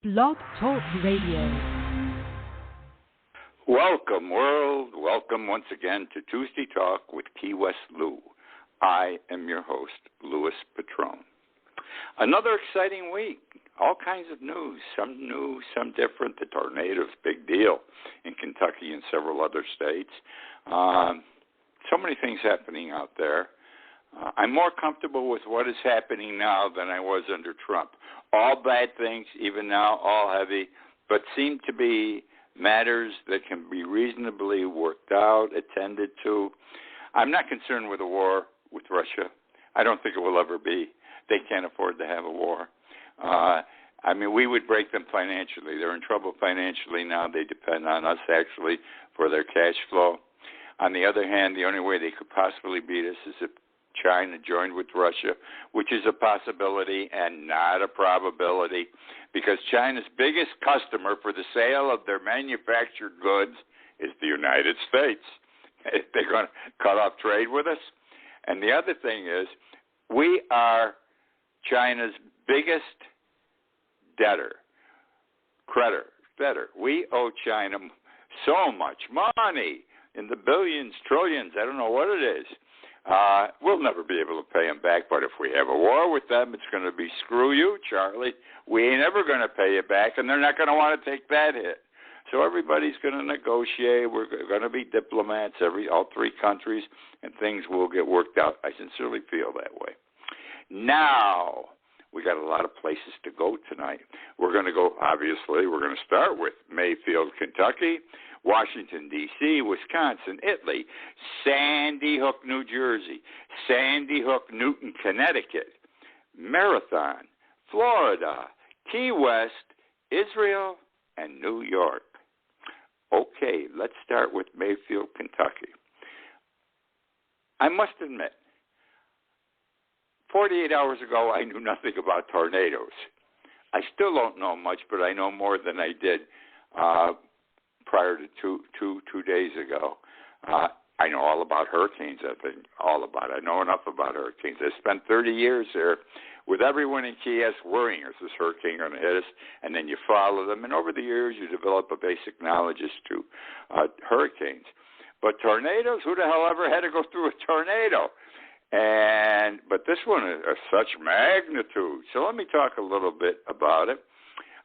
Blog Talk Radio. Welcome, world. Welcome once again to Tuesday Talk with Key West Lou. I am your host, Louis Patron. Another exciting week. All kinds of news. Some new, some different. The tornadoes, big deal in Kentucky and several other states. So many things happening out there. I'm more comfortable with what is happening now than I was under Trump. All bad things, even now, all heavy, but seem to be matters that can be reasonably worked out, attended to. I'm not concerned with a war with Russia. I don't think it will ever be. They can't afford to have a war. We would break them financially. They're in trouble financially now. They depend on us, actually, for their cash flow. On the other hand, the only way they could possibly beat us is if China joined with Russia, which is a possibility and not a probability, because China's biggest customer for the sale of their manufactured goods is the United States. They're going to cut off trade with us. And the other thing is, we are China's biggest creditor. We owe China so much money, in the billions, trillions, I don't know what it is. We'll never be able to pay them back, but if we have a war with them, it's going to be screw you, Charlie. We ain't ever going to pay you back, and they're not going to want to take that hit. So everybody's going to negotiate. We're going to be diplomats, all three countries, and things will get worked out. I sincerely feel that way. Now, we got a lot of places to go tonight. We're going to start with Mayfield, Kentucky, Washington, D.C., Wisconsin, Italy, Sandy Hook, New Jersey, Sandy Hook, Newton, Connecticut, Marathon, Florida, Key West, Israel, and New York. Okay, let's start with Mayfield, Kentucky. I must admit, 48 hours ago, I knew nothing about tornadoes. I still don't know much, but I know more than I did prior to two days ago. I know all about hurricanes, I know enough about hurricanes. I spent 30 years there with everyone in Key West worrying, is this hurricane going to hit us? And then you follow them, and over the years you develop a basic knowledge as to hurricanes. But tornadoes, who the hell ever had to go through a tornado? But this one is of such magnitude. So let me talk a little bit about it.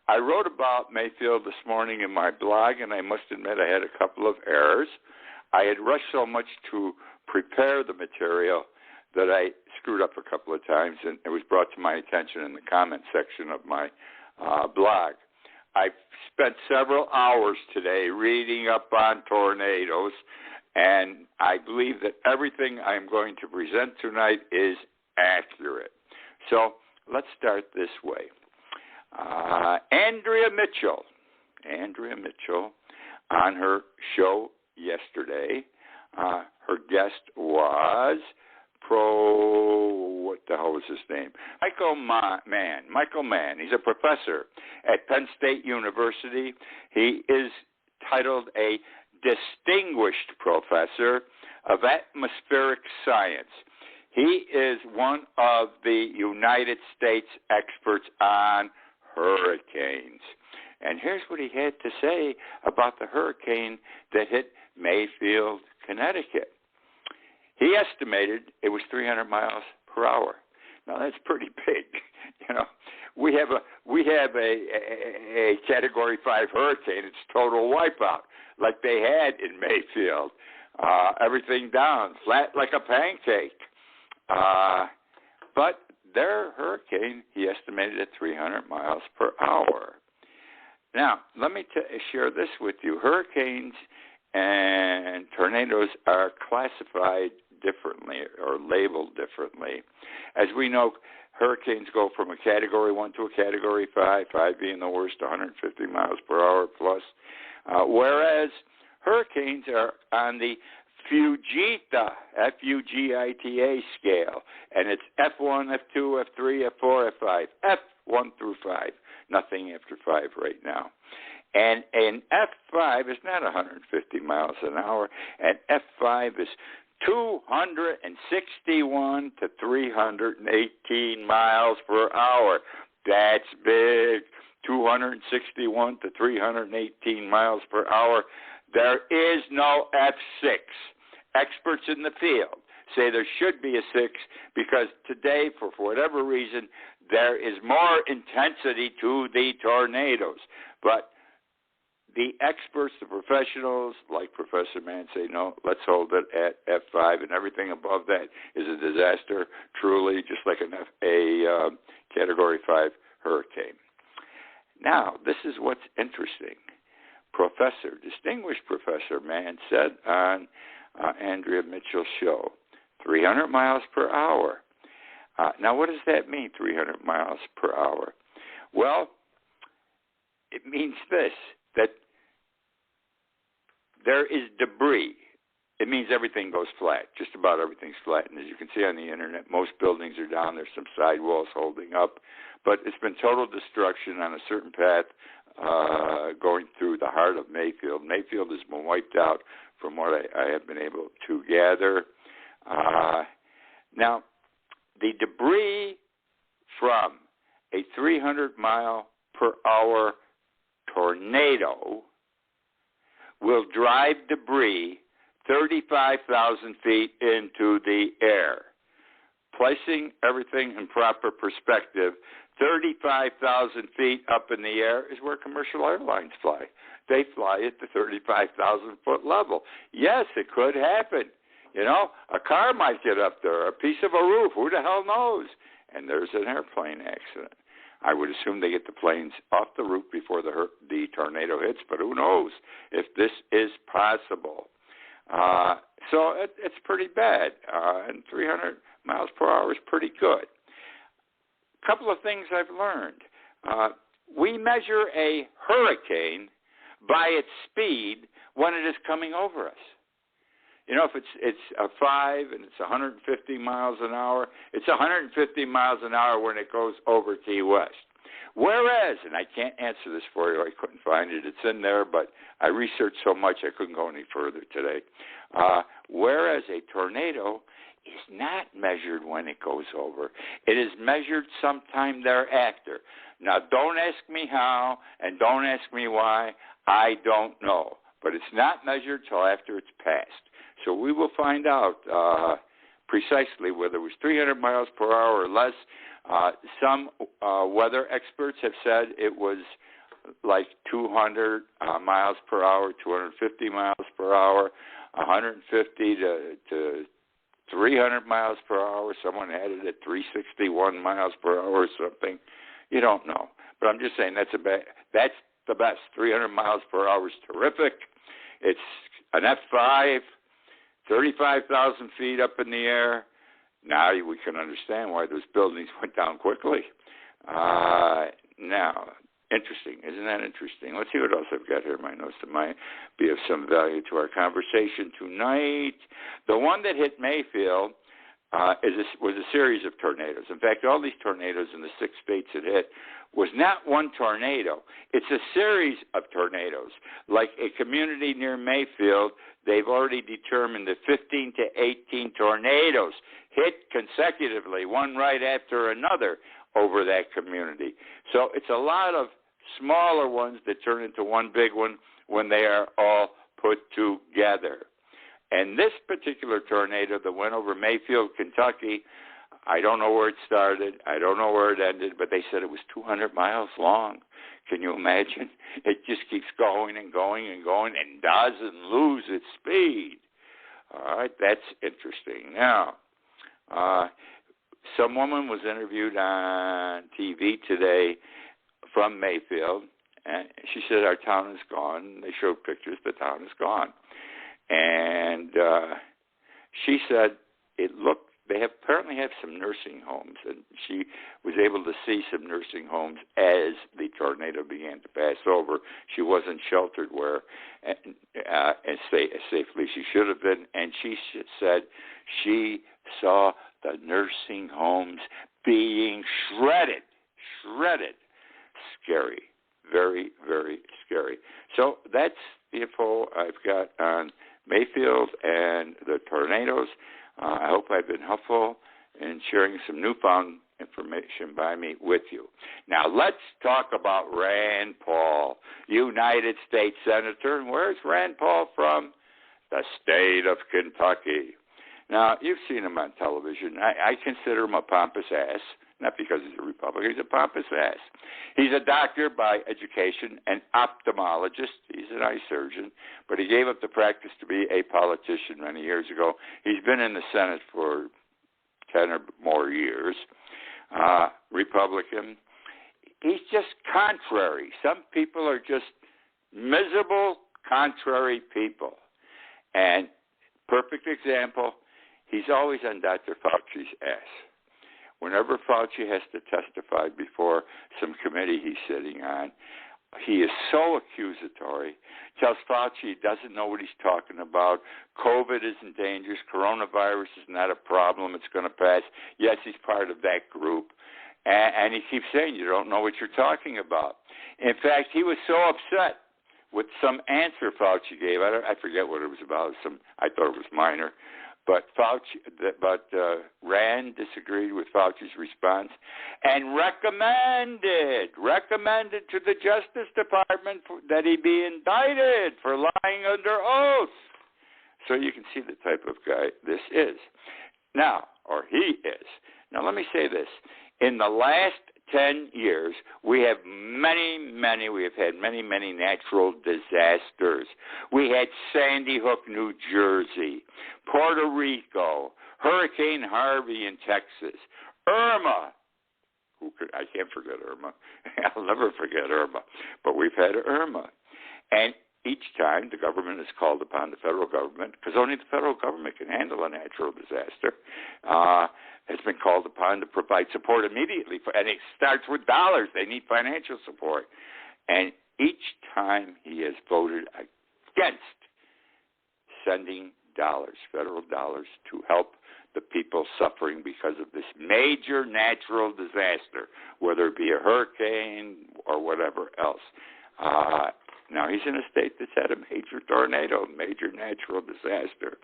I wrote about Mayfield this morning in my blog, and I must admit I had a couple of errors. I had rushed so much to prepare the material that I screwed up a couple of times, and it was brought to my attention in the comment section of my blog. I spent several hours today reading up on tornadoes, and I believe that everything I'm going to present tonight is accurate. So let's start this way. Andrea Mitchell, on her show yesterday, her guest was what the hell was his name? Michael Mann. He's a professor at Penn State University. He is titled a Distinguished Professor of Atmospheric Science. He is one of the United States experts on hurricanes. And here's what he had to say about the hurricane that hit Mayfield, Connecticut. He estimated it was 300 miles per hour. Now that's pretty big. We have a Category 5 hurricane. It's total wipeout, like they had in Mayfield. Everything down, flat like a pancake. But their hurricane, he estimated at 300 miles per hour. Now, let me share this with you. Hurricanes and tornadoes are classified differently or labeled differently. As we know, hurricanes go from a Category 1 to a Category 5, 5 being the worst, 150 miles per hour plus, whereas hurricanes are on the Fujita, F-U-G-I-T-A scale, and it's F1, F2, F3, F4, F5, F1 through 5, nothing after 5 right now. And an F5 is not 150 miles an hour, and F5 is 261 to 318 miles per hour. That's big. 261 to 318 miles per hour. There is no F6. Experts in the field say there should be a 6 because today, for whatever reason, there is more intensity to the tornadoes. But the experts, the professionals, like Professor Mann, say, no, let's hold it at F5, and everything above that is a disaster, truly, just like a Category 5 hurricane. Now, this is what's interesting. Distinguished Professor Mann said on Andrea Mitchell's show, 300 miles per hour. Now, what does that mean, 300 miles per hour? Well, it means this, that there is debris. It means everything goes flat. Just about everything's flat. And as you can see on the internet, most buildings are down. There's some sidewalls holding up. But it's been total destruction on a certain path going through the heart of Mayfield. Mayfield has been wiped out from what I have been able to gather. Now, the debris from a 300-mile-per-hour tornado will drive debris 35,000 feet into the air. Placing everything in proper perspective, 35,000 feet up in the air is where commercial airlines fly. They fly at the 35,000-foot level. Yes, it could happen. You know, a car might get up there, a piece of a roof, who the hell knows? And there's an airplane accident. I would assume they get the planes off the roof before the tornado hits, but who knows if this is possible. So it's pretty bad, and 300 miles per hour is pretty good. A couple of things I've learned. We measure a hurricane by its speed when it is coming over us. You know, if it's a 5 and it's 150 miles an hour, it's 150 miles an hour when it goes over Key West. Whereas, and I can't answer this for you, I couldn't find it, it's in there, but I researched so much I couldn't go any further today. Whereas a tornado is not measured when it goes over. It is measured sometime thereafter. Now, don't ask me how and don't ask me why. I don't know. But it's not measured till after it's passed. So we will find out precisely whether it was 300 miles per hour or less. Some weather experts have said it was like 200 miles per hour, 250 miles per hour, 150 to 300 miles per hour. Someone had it at 361 miles per hour or something. You don't know. But I'm just saying that's the best. 300 miles per hour is terrific. It's an F5, 35,000 feet up in the air. Now we can understand why those buildings went down quickly. Now, interesting. Isn't that interesting? Let's see what else I've got here in my notes that might be of some value to our conversation tonight. The one that hit Mayfield was a series of tornadoes. In fact, all these tornadoes in the 6 states it hit was not one tornado. It's a series of tornadoes. Like a community near Mayfield, they've already determined that 15 to 18 tornadoes hit consecutively, one right after another, over that community. So it's a lot of smaller ones that turn into one big one when they are all put together. And this particular tornado that went over Mayfield, Kentucky, I don't know where it started. I don't know where it ended, but they said it was 200 miles long. Can you imagine? It just keeps going and going and going and doesn't lose its speed. All right, that's interesting. Now, some woman was interviewed on TV today from Mayfield, and she said, our town is gone. They showed pictures. The town is gone. And she said they apparently have some nursing homes, and she was able to see some nursing homes as the tornado began to pass over. She wasn't sheltered where as safely she should have been, and she said she saw the nursing homes being shredded. Scary. Very, very scary. So that's the info I've got on Mayfield and the tornadoes. I hope I've been helpful in sharing some newfound information by me with you. Now, let's talk about Rand Paul, United States Senator. And where's Rand Paul from? The state of Kentucky. Now, you've seen him on television. I consider him a pompous ass, not because he's a Republican. He's a pompous ass. He's a doctor by education, an ophthalmologist. He's an eye surgeon, but he gave up the practice to be a politician many years ago. He's been in the Senate for 10 or more years. Republican. He's just contrary. Some people are just miserable, contrary people. And perfect example, he's always on Dr. Fauci's ass. Whenever Fauci has to testify before some committee he's sitting on, he is so accusatory, tells Fauci he doesn't know what he's talking about. COVID isn't dangerous. Coronavirus is not a problem. It's going to pass. Yes, he's part of that group. And he keeps saying, you don't know what you're talking about. In fact, he was so upset with some answer Fauci gave. I forget what it was about. I thought it was minor. But Rand disagreed with Fauci's response and recommended to the Justice Department that he be indicted for lying under oath. So you can see the type of guy this is. Now, or he is. Now, let me say this. In the last 10 years, we have had many natural disasters. We had Sandy Hook, New Jersey, Puerto Rico, Hurricane Harvey in Texas, Irma. I can't forget Irma. I'll never forget Irma. But we've had Irma. And each time the government is called upon, the federal government, because only the federal government can handle a natural disaster, has been called upon to provide support immediately. And it starts with dollars. They need financial support. And each time he has voted against sending dollars, federal dollars, to help the people suffering because of this major natural disaster, whether it be a hurricane or whatever else. Now, he's in a state that's had a major tornado, major natural disaster.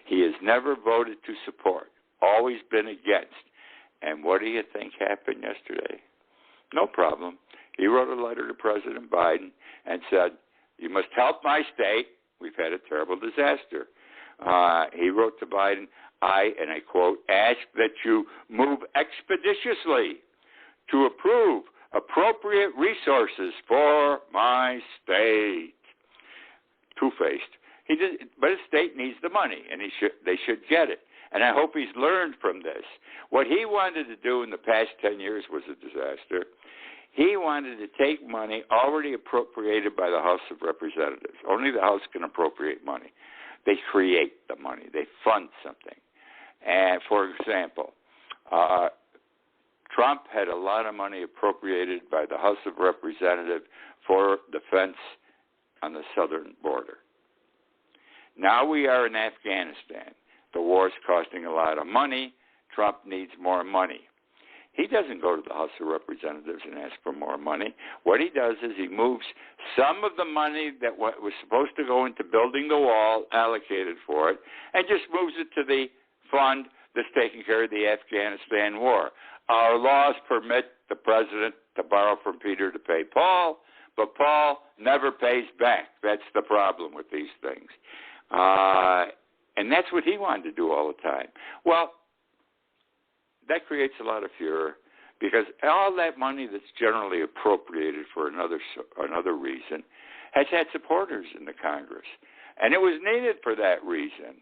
He has never voted to support, always been against. And what do you think happened yesterday? No problem. He wrote a letter to President Biden and said, you must help my state. We've had a terrible disaster. He wrote to Biden, and I quote, ask that you move expeditiously to approve appropriate resources for my state. Two-faced. But his state needs the money, and they should get it. And I hope he's learned from this. What he wanted to do in the past 10 years was a disaster. He wanted to take money already appropriated by the House of Representatives. Only the House can appropriate money. They create the money. They fund something. And, for example, Trump had a lot of money appropriated by the House of Representatives for defense on the southern border. Now we are in Afghanistan. The war is costing a lot of money. Trump needs more money. He doesn't go to the House of Representatives and ask for more money. What he does is he moves some of the money that was supposed to go into building the wall, allocated for it, and just moves it to the fund that's taking care of the Afghanistan war. Our laws permit the president to borrow from Peter to pay Paul, but Paul never pays back. That's the problem with these things. And that's what he wanted to do all the time. Well, that creates a lot of furor because all that money that's generally appropriated for another reason has had supporters in the Congress. And it was needed for that reason.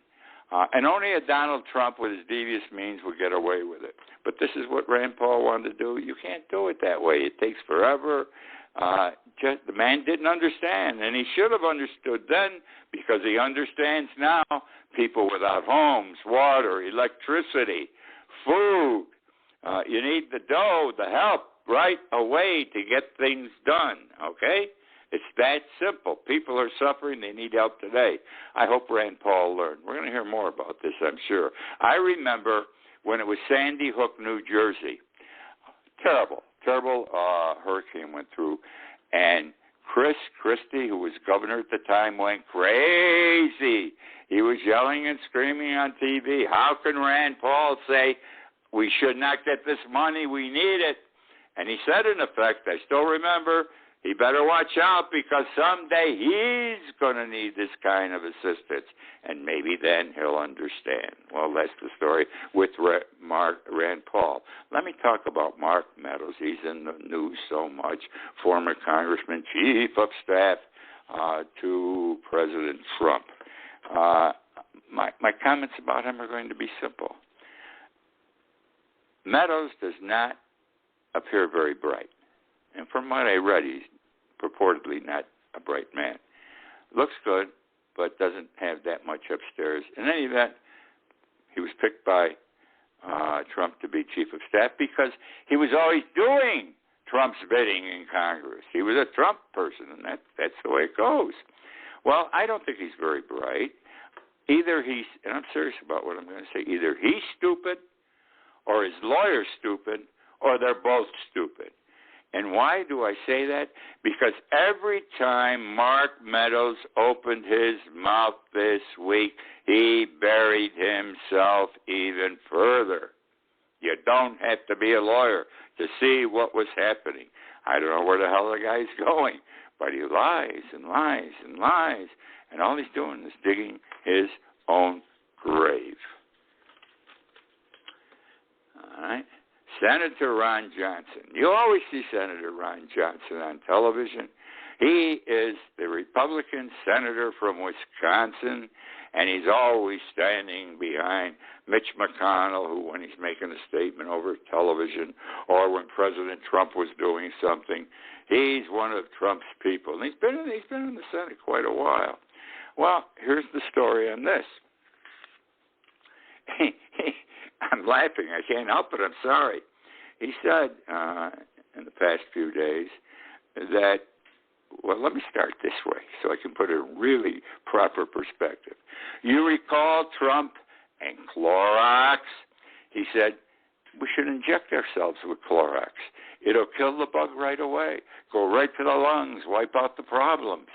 And only a Donald Trump with his devious means would get away with it. But this is what Rand Paul wanted to do. You can't do it that way. It takes forever. The man didn't understand, and he should have understood then because he understands now. People without homes, water, electricity, food. You need the dough, the help right away to get things done, okay? It's that simple. People are suffering. They need help today. I hope Rand Paul learned. We're going to hear more about this, I'm sure. I remember when it was Sandy Hook, New Jersey. Terrible hurricane went through. And Chris Christie, who was governor at the time, went crazy. He was yelling and screaming on TV. How can Rand Paul say we should not get this money. We need it. And he said, in effect, I still remember, he better watch out because someday he's going to need this kind of assistance. And maybe then he'll understand. Well, that's the story with Rand Paul. Let me talk about Mark Meadows. He's in the news so much. Former Congressman, Chief of Staff to President Trump. My comments about him are going to be simple. Meadows does not appear very bright. And from what I read, he's purportedly not a bright man. Looks good, but doesn't have that much upstairs. In any event, he was picked by Trump to be chief of staff because he was always doing Trump's bidding in Congress. He was a Trump person, and that's the way it goes. Well, I don't think he's very bright. Either he's, and I'm serious about what I'm going to say, either he's stupid or his lawyer's stupid or they're both stupid. And why do I say that? Because every time Mark Meadows opened his mouth this week, he buried himself even further. You don't have to be a lawyer to see what was happening. I don't know where the hell the guy's going, but he lies and lies and lies, and all he's doing is digging his own grave. All right? Senator Ron Johnson. You always see Senator Ron Johnson on television. He is the Republican senator from Wisconsin, and he's always standing behind Mitch McConnell, who, when he's making a statement over television or when President Trump was doing something, he's one of Trump's people. And he's been in the Senate quite a while. Well, here's the story on this. I'm laughing. I can't help it. I'm sorry. He said in the past few days that, well, let me start this way so I can put it in really proper perspective. You recall Trump and Clorox? He said, we should inject ourselves with Clorox. It'll kill the bug right away, go right to the lungs, wipe out the problems.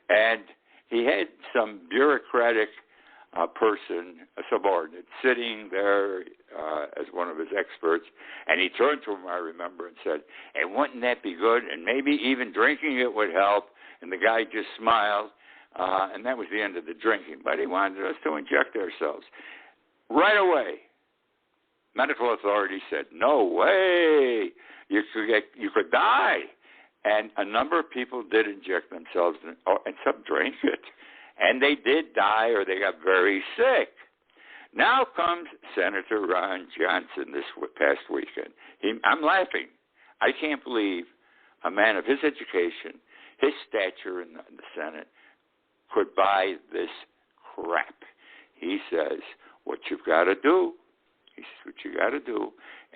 And he had some bureaucratic person, a subordinate, sitting there as one of his experts, and he turned to him, I remember, and said, hey, wouldn't that be good? And maybe even drinking it would help. And the guy just smiled, and that was the end of the drinking. But he wanted us to inject ourselves. Right away, medical authorities said, no way, you could die. And a number of people did inject themselves, and some drank it. And they did die or they got very sick. Now comes Senator Ron Johnson this past weekend. I'm laughing. I can't believe a man of his education, his stature in the Senate, could buy this crap. He says, what you've got to do,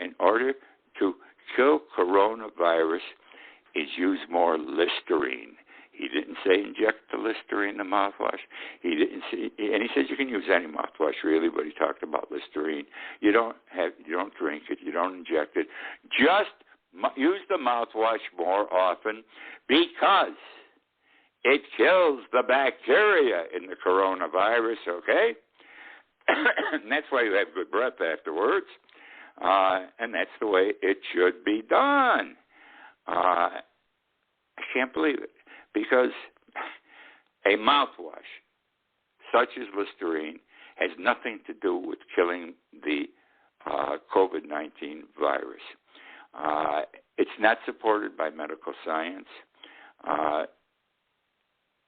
in order to kill coronavirus is use more Listerine. He didn't say inject the Listerine, the mouthwash. He didn't say, and he says you can use any mouthwash really, but he talked about Listerine. You don't drink it, you don't inject it. Just use the mouthwash more often because it kills the bacteria in the coronavirus. Okay, and that's why you have good breath afterwards, and that's the way it should be done. I can't believe it. Because a mouthwash, such as Listerine, has nothing to do with killing the COVID-19 virus. It's not supported by medical science.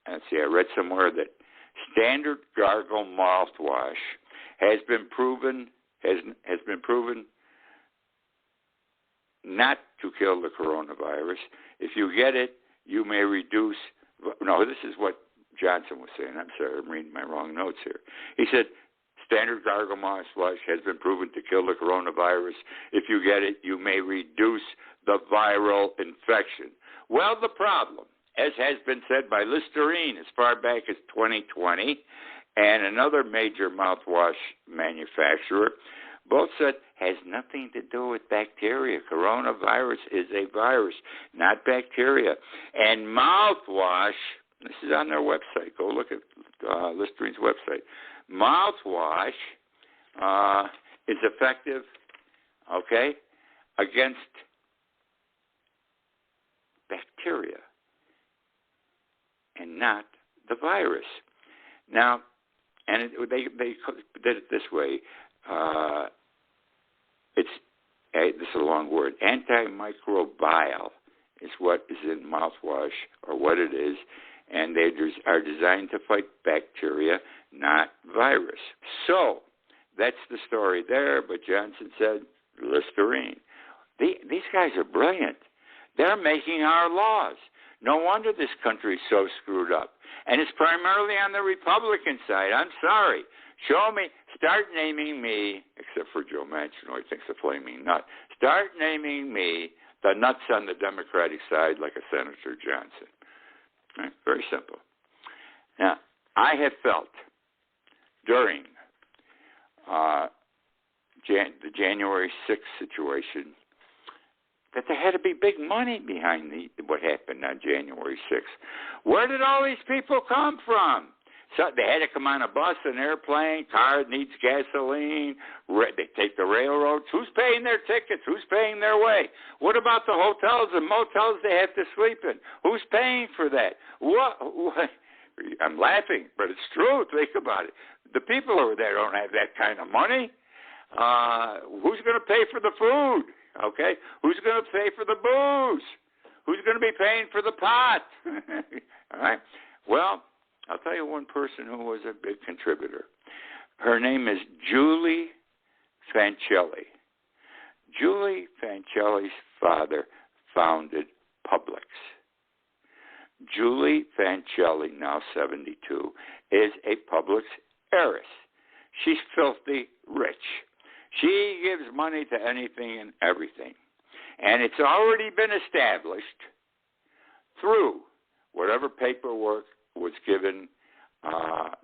Let's see, I read somewhere that standard gargle mouthwash has been proven not to kill the coronavirus. If you get it, you may reduce, no, this is what Johnson was saying. I'm sorry, I'm reading my wrong notes here. He said, standard gargle mouthwash has been proven to kill the coronavirus. If you get it, you may reduce the viral infection. Well, the problem, as has been said by Listerine as far back as 2020, and another major mouthwash manufacturer, both said has nothing to do with bacteria. Coronavirus is a virus, not bacteria. And mouthwash, this is on their website. Go look at Listerine's website. Mouthwash is effective okay, against bacteria and not the virus. Now, and they did it this way. This is a long word. Antimicrobial is what is in mouthwash, or what it is, and they are designed to fight bacteria, not virus. So that's the story there. But Johnson said Listerine. These guys are brilliant. They're making our laws. No wonder this country is so screwed up. And it's primarily on the Republican side. I'm sorry. Start naming me, except for Joe Manchin, who I think's a flaming nut. Start naming me the nuts on the Democratic side like a Senator Johnson. Right? Very simple. Now, I have felt during the January 6th situation that there had to be big money behind what happened on January 6th. Where did all these people come from? So they had to come on a bus, an airplane, car needs gasoline, they take the railroads. Who's paying their tickets? Who's paying their way? What about the hotels and motels they have to sleep in? Who's paying for that? What? I'm laughing, but it's true. Think about it. The people over there don't have that kind of money. Who's going to pay for the food? Okay? Who's going to pay for the booze? Who's going to be paying for the pot? All right? Well, I'll tell you one person who was a big contributor. Her name is Julie Fancelli. Julie Fancelli's father founded Publix. Julie Fancelli, now 72, is a Publix heiress. She's filthy rich. She gives money to anything and everything. And it's already been established through whatever paperwork was given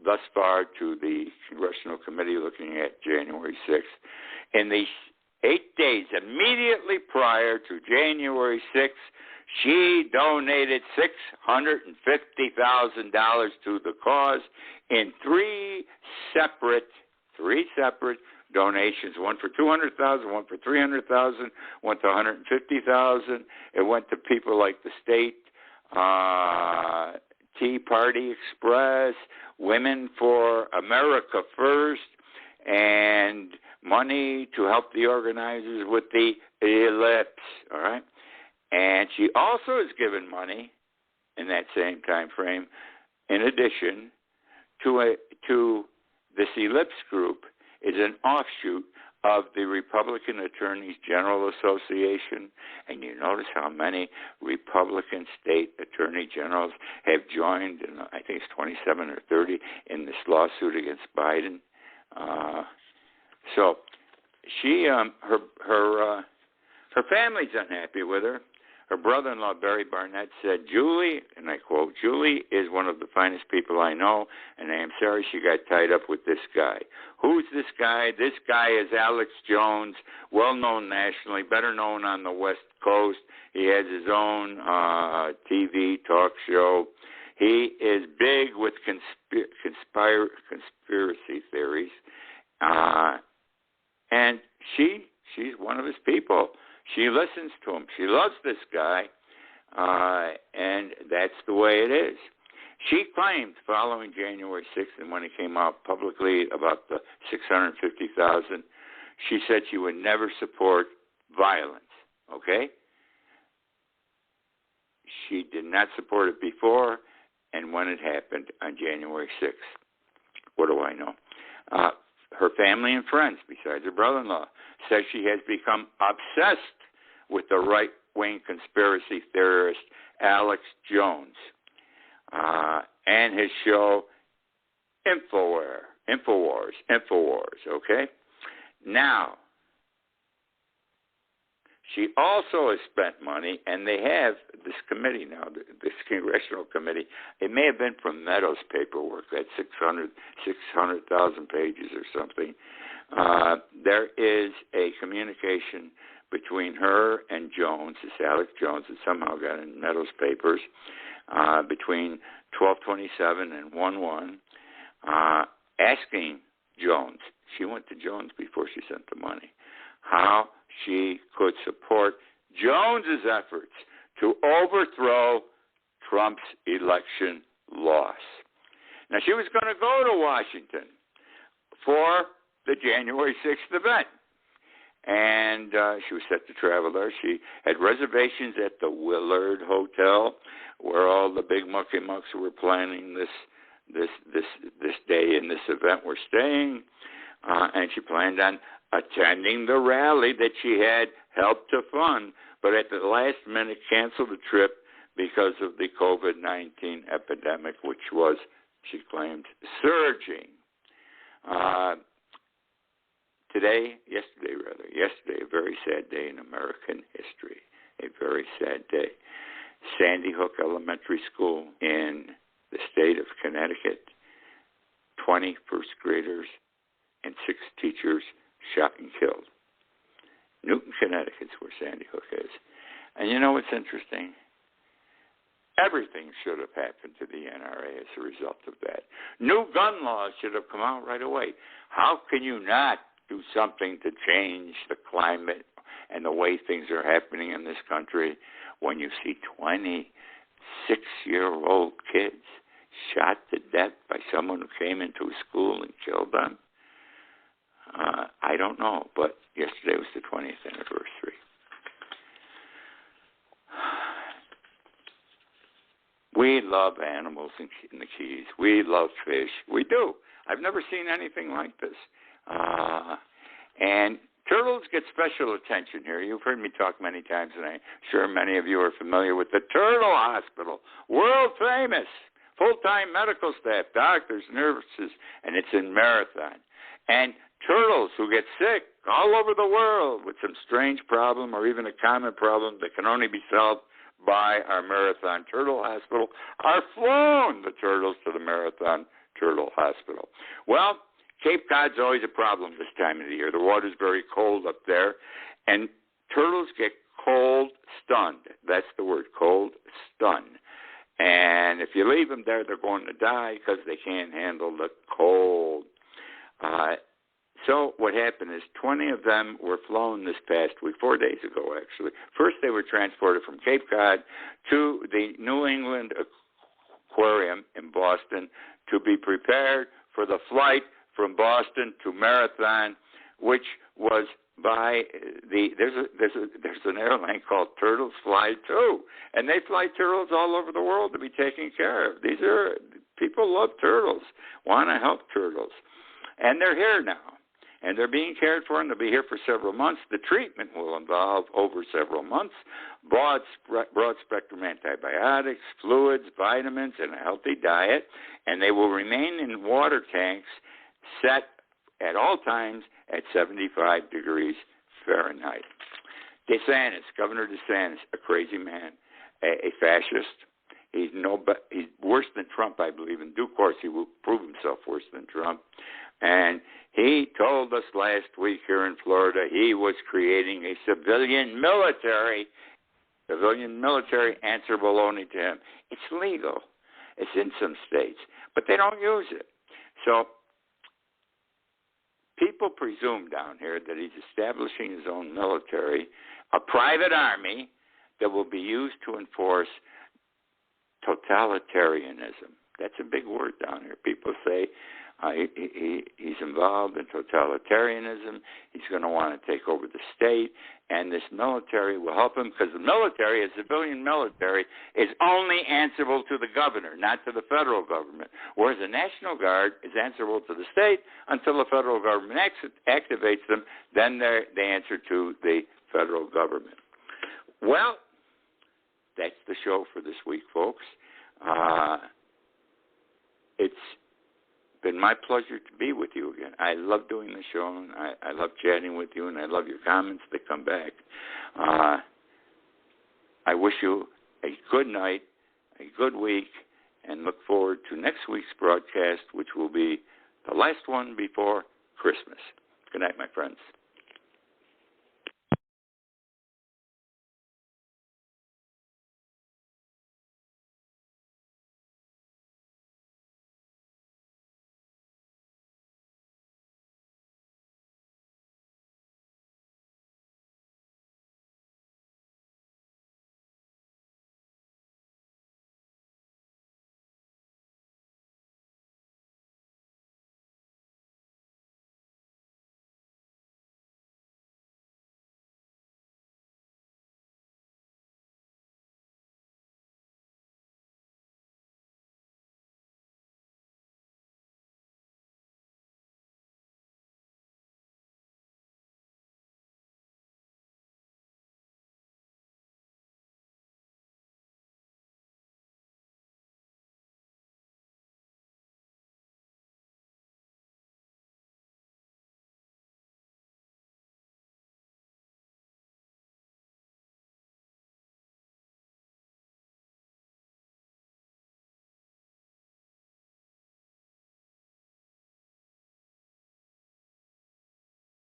thus far to the Congressional Committee looking at January 6th. In the 8 days immediately prior to January 6th, she donated $650,000 to the cause in three separate donations. One for $200,000, one for $300,000, one to $150,000. It went to people like the state Tea Party Express, Women for America First, and money to help the organizers with the ellipse. All right. And she also has given money in that same time frame, in addition to this ellipse group, is an offshoot of the Republican Attorneys General Association. And you notice how many Republican state attorney generals have joined, and I think it's 27 or 30, in this lawsuit against Biden. So she, her family's unhappy with her. Her brother-in-law, Barry Barnett, said, Julie, and I quote, Julie is one of the finest people I know, and I am sorry she got tied up with this guy. Who's this guy? This guy is Alex Jones, well-known nationally, better known on the West Coast. He has his own TV talk show. He is big with conspiracy theories, and she's one of his people. She listens to him. She loves this guy, and that's the way it is. She claimed following January 6th, and when it came out publicly about the $650,000, she said she would never support violence, okay? She did not support it before, and when it happened on January 6th. What do I know? Her family and friends, besides her brother-in-law, says she has become obsessed with the right-wing conspiracy theorist Alex Jones and his show Infowars, okay? Now, she also has spent money, and they have this committee now, this congressional committee. It may have been from Meadows' paperwork, that 600,000 pages or something. There is a communication between her and Jones, this Alex Jones, that somehow got in Meadows' papers, between 12/27 and 1/1, asking Jones, she went to Jones before she sent the money, how she could support Jones's efforts to overthrow Trump's election loss. Now, she was going to go to Washington for the January 6th event, and she was set to travel there. She had reservations at the Willard Hotel, where all the big mucky-mucks who were planning this day and this event were staying, and she planned on attending the rally that she had helped to fund, but at the last minute canceled the trip because of the COVID-19 epidemic, which was, she claimed, surging. Yesterday, a very sad day in American history, a very sad day. Sandy Hook Elementary School in the state of Connecticut, 20 first graders and 6 teachers shot and killed. Newton, Connecticut's where Sandy Hook is. And you know what's interesting? Everything should have happened to the NRA as a result of that. New gun laws should have come out right away. How can you not do something to change the climate and the way things are happening in this country when you see 26-year-old kids shot to death by someone who came into a school and killed them? I don't know, but yesterday was the 20th anniversary. We love animals in the Keys. We love fish. We do. I've never seen anything like this. And turtles get special attention here. You've heard me talk many times, and I'm sure many of you are familiar with the Turtle Hospital, world famous, full-time medical staff, doctors, nurses, and it's in Marathon. And turtles who get sick all over the world with some strange problem or even a common problem that can only be solved by our Marathon Turtle Hospital are flown, the turtles, to the Marathon Turtle Hospital. Well, Cape Cod's always a problem this time of the year. The water's very cold up there, and turtles get cold stunned. That's the word, cold stunned. And if you leave them there, they're going to die because they can't handle the cold. So what happened is 20 of them were flown this past week, 4 days ago, actually. First, they were transported from Cape Cod to the New England Aquarium in Boston to be prepared for the flight from Boston to Marathon, which was by there's an airline called Turtles Fly Too, and they fly turtles all over the world to be taken care of. People love turtles, want to help turtles, and they're here now. And they're being cared for, and they'll be here for several months. The treatment will involve, over several months, broad-spectrum antibiotics, fluids, vitamins, and a healthy diet. And they will remain in water tanks set at all times at 75 degrees Fahrenheit. Governor DeSantis, a crazy man, a fascist. He's worse than Trump, I believe. In due course, he will prove himself worse than Trump. And he told us last week here in Florida he was creating a civilian military answerable only to him. It's legal. It's in some states, but they don't use it. So people presume down here that he's establishing his own military, a private army that will be used to enforce totalitarianism. That's a big word down here. People say he's involved in totalitarianism. He's going to want to take over the state, and this military will help him because the military, a civilian military, is only answerable to the governor, not to the federal government, whereas the National Guard is answerable to the state until the federal government activates them. Then they answer to the federal government. Well, that's the show for this week, folks. It's been my pleasure to be with you again. I love doing the show, and I love chatting with you, and I love your comments that come back. I wish you a good night, a good week, and look forward to next week's broadcast, which will be the last one before Christmas. Good night, my friends.